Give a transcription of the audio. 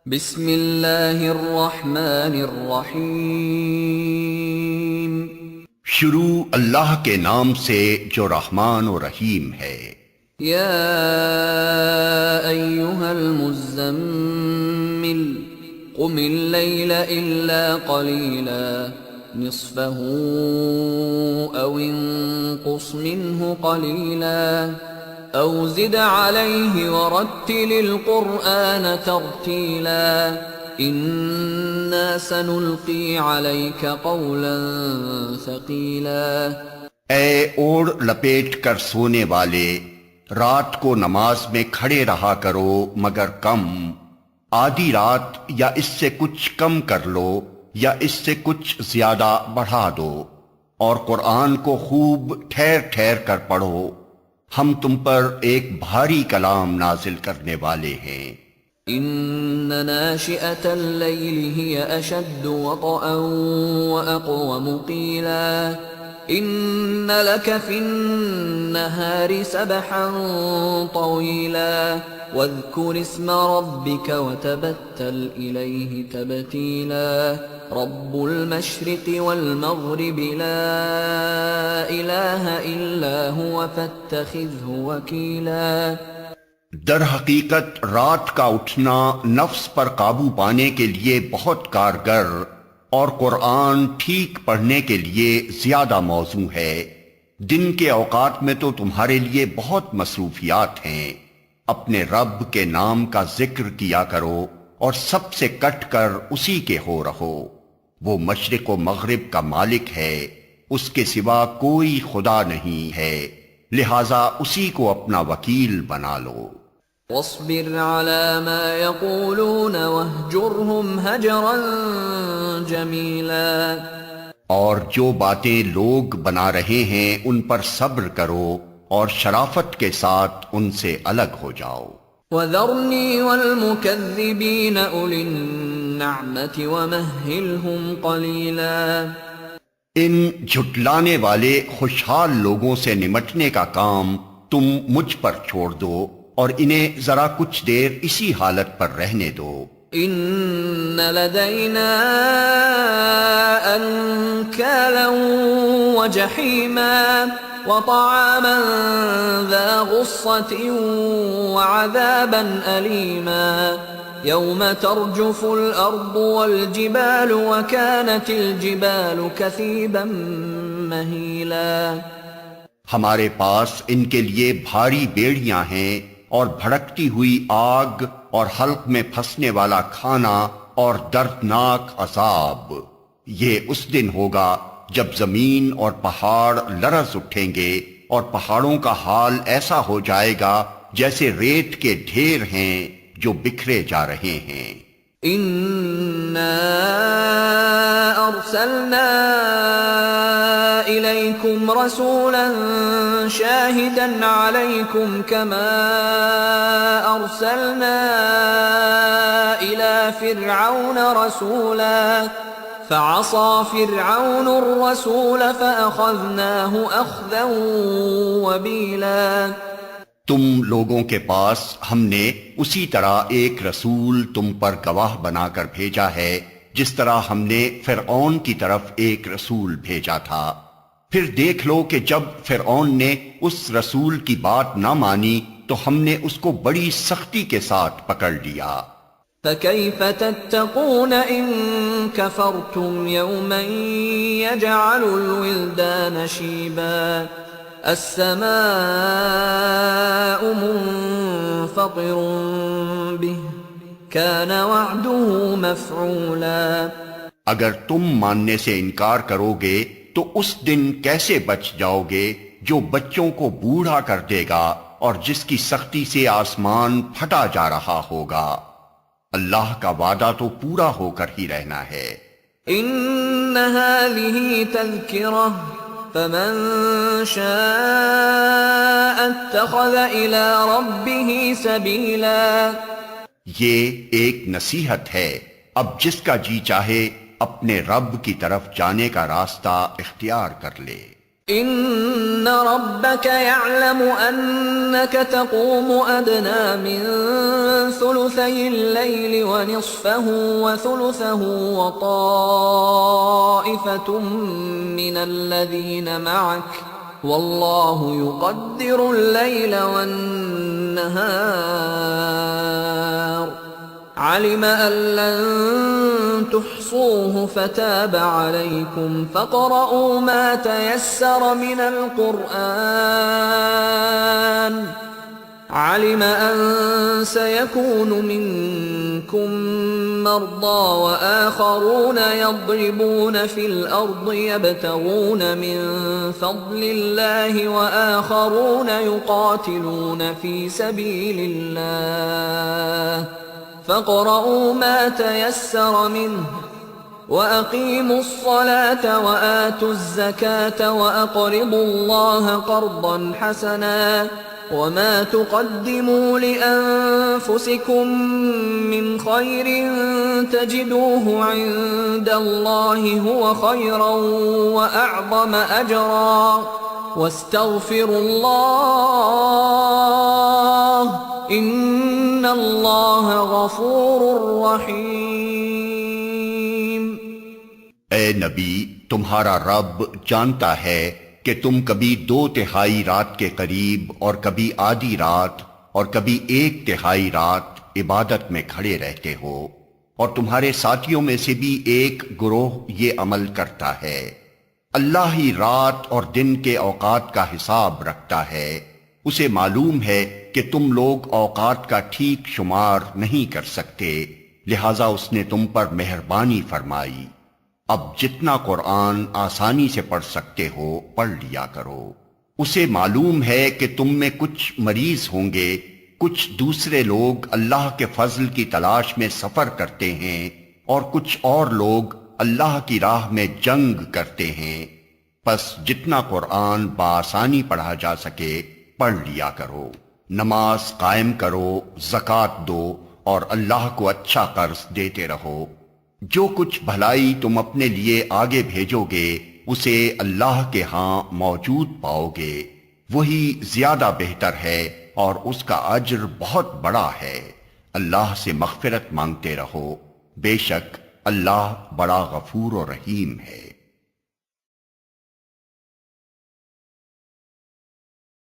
بسم اللہ الرحمن الرحیم۔ شروع اللہ کے نام سے جو رحمان و رحیم ہے۔ یا ایہا المزمل قم اللیل الا قلیلا نصفہ او انقص منہ قلیلا او زد علیہ ورتل القرآن ترتیلا انا سنلقی علیک قولا ثقیلا۔ اے اوڑھ لپیٹ کر سونے والے، رات کو نماز میں کھڑے رہا کرو مگر کم، آدھی رات یا اس سے کچھ کم کر لو یا اس سے کچھ زیادہ بڑھا دو، اور قرآن کو خوب ٹھہر ٹھہر کر پڑھو، ہم تم پر ایک بھاری کلام نازل کرنے والے ہیں۔ ان ناشئة اللیل ہی اشد وطئا واقوم قیلا ان لك في النهار سبحا طويلا واذكر اسم ربك وتبتل إليه تبتيلا رب المشرق والمغرب لا إله إلا هو فاتخذه وكيلا۔ در حقیقت رات کا اٹھنا نفس پر قابو پانے کے لیے بہت کارگر اور قرآن ٹھیک پڑھنے کے لیے زیادہ موزوں ہے۔ دن کے اوقات میں تو تمہارے لیے بہت مصروفیات ہیں، اپنے رب کے نام کا ذکر کیا کرو اور سب سے کٹ کر اسی کے ہو رہو۔ وہ مشرق و مغرب کا مالک ہے، اس کے سوا کوئی خدا نہیں ہے، لہذا اسی کو اپنا وکیل بنا لو۔ واصبر على ما يقولون واهجرهم هجرا جميلا۔ اور جو باتیں لوگ بنا رہے ہیں ان پر صبر کرو اور شرافت کے ساتھ ان سے الگ ہو جاؤ۔ وذرني والمكذبين أولي النعمة ومهلهم قليلا۔ ان جھٹلانے والے خوشحال لوگوں سے نمٹنے کا کام تم مجھ پر چھوڑ دو اور انہیں ذرا کچھ دیر اسی حالت پر رہنے دو۔ ان لدینا انکالا وجحیما وطعاما ذا غصة وعذابا أليما يوم ترجف الأرض والجبال وكانت الجبال كثيبا مهيلا۔ ہمارے پاس ان کے لیے بھاری بیڑیاں ہیں اور بھڑکتی ہوئی آگ اور حلق میں پھنسنے والا کھانا اور دردناک عذاب۔ یہ اس دن ہوگا جب زمین اور پہاڑ لرز اٹھیں گے اور پہاڑوں کا حال ایسا ہو جائے گا جیسے ریت کے ڈھیر ہیں جو بکھرے جا رہے ہیں۔ اِنَّا أَرْسَلْنَا إِلَيْكُمْ رَسُولًا شَاهِدًا عَلَيْكُمْ كَمَا أَرْسَلْنَا إِلَى فِرْعَوْنَ رَسُولًا فَعَصَى فِرْعَوْنُ الرَّسُولَ فَأَخَذْنَاهُ أَخْذًا وَبِيلًا۔ تم لوگوں کے پاس ہم نے اسی طرح ایک رسول تم پر گواہ بنا کر بھیجا ہے جس طرح ہم نے فرعون کی طرف ایک رسول بھیجا تھا۔ پھر دیکھ لو کہ جب فرعون نے اس رسول کی بات نہ مانی تو ہم نے اس کو بڑی سختی کے ساتھ پکڑ لیا۔ فَكَيْفَ تَتَّقُونَ إِن كَفَرْتُمْ يَوْمًا يَجْعَلُ الْوِلْدَانَ شِيبًا السَّمَاءُ مُنفَطِرٌ بِهِ كَانَ وَعْدُهُ مَفْعُولًا۔ اگر تم ماننے سے انکار کرو گے تو اس دن کیسے بچ جاؤ گے جو بچوں کو بوڑھا کر دے گا اور جس کی سختی سے آسمان پھٹا جا رہا ہوگا۔ اللہ کا وعدہ تو پورا ہو کر ہی رہنا ہے۔ ان هذه تذکرہ فمن شاء اتخذ الى ربه سبیلا۔ یہ ایک نصیحت ہے، اب جس کا جی چاہے اپنے رب کی طرف جانے کا راستہ اختیار کر لے۔ إن ربك يعلم أنك تقوم أدنى من ثلثي الليل ونصفه وثلثه وطائفة من الذين معك والله يقدر الليل والنهار علم أن لن تحصوه فتاب عليكم فاقرؤوا ما تيسر من القرآن علم أن سيكون منكم مرضى وآخرون يضربون في الأرض يبتغون من فضل الله وآخرون يقاتلون في سبيل الله فاقرؤوا ما تيسر منه وأقيموا الصلاة وآتوا الزكاة وأقرضوا الله قرضا حسنا وما تقدموا لأنفسكم من خير تجدوه عند الله هو خيرا وأعظم أجرا واستغفروا الله إن الله غفور رحيم۔ اے نبی، تمہارا رب جانتا ہے کہ تم کبھی 2/3 رات کے قریب اور کبھی آدھی رات اور کبھی 1/3 رات عبادت میں کھڑے رہتے ہو، اور تمہارے ساتھیوں میں سے بھی ایک گروہ یہ عمل کرتا ہے۔ اللہ ہی رات اور دن کے اوقات کا حساب رکھتا ہے، اسے معلوم ہے کہ تم لوگ اوقات کا ٹھیک شمار نہیں کر سکتے، لہذا اس نے تم پر مہربانی فرمائی۔ اب جتنا قرآن آسانی سے پڑھ سکتے ہو پڑھ لیا کرو۔ اسے معلوم ہے کہ تم میں کچھ مریض ہوں گے، کچھ دوسرے لوگ اللہ کے فضل کی تلاش میں سفر کرتے ہیں، اور کچھ اور لوگ اللہ کی راہ میں جنگ کرتے ہیں۔ پس جتنا قرآن بآسانی پڑھا جا سکے پڑھ لیا کرو، نماز قائم کرو، زکوٰۃ دو، اور اللہ کو اچھا قرض دیتے رہو۔ جو کچھ بھلائی تم اپنے لیے آگے بھیجو گے اسے اللہ کے ہاں موجود پاؤ گے، وہی زیادہ بہتر ہے اور اس کا اجر بہت بڑا ہے۔ اللہ سے مغفرت مانگتے رہو، بے شک اللہ بڑا غفور و رحیم ہے۔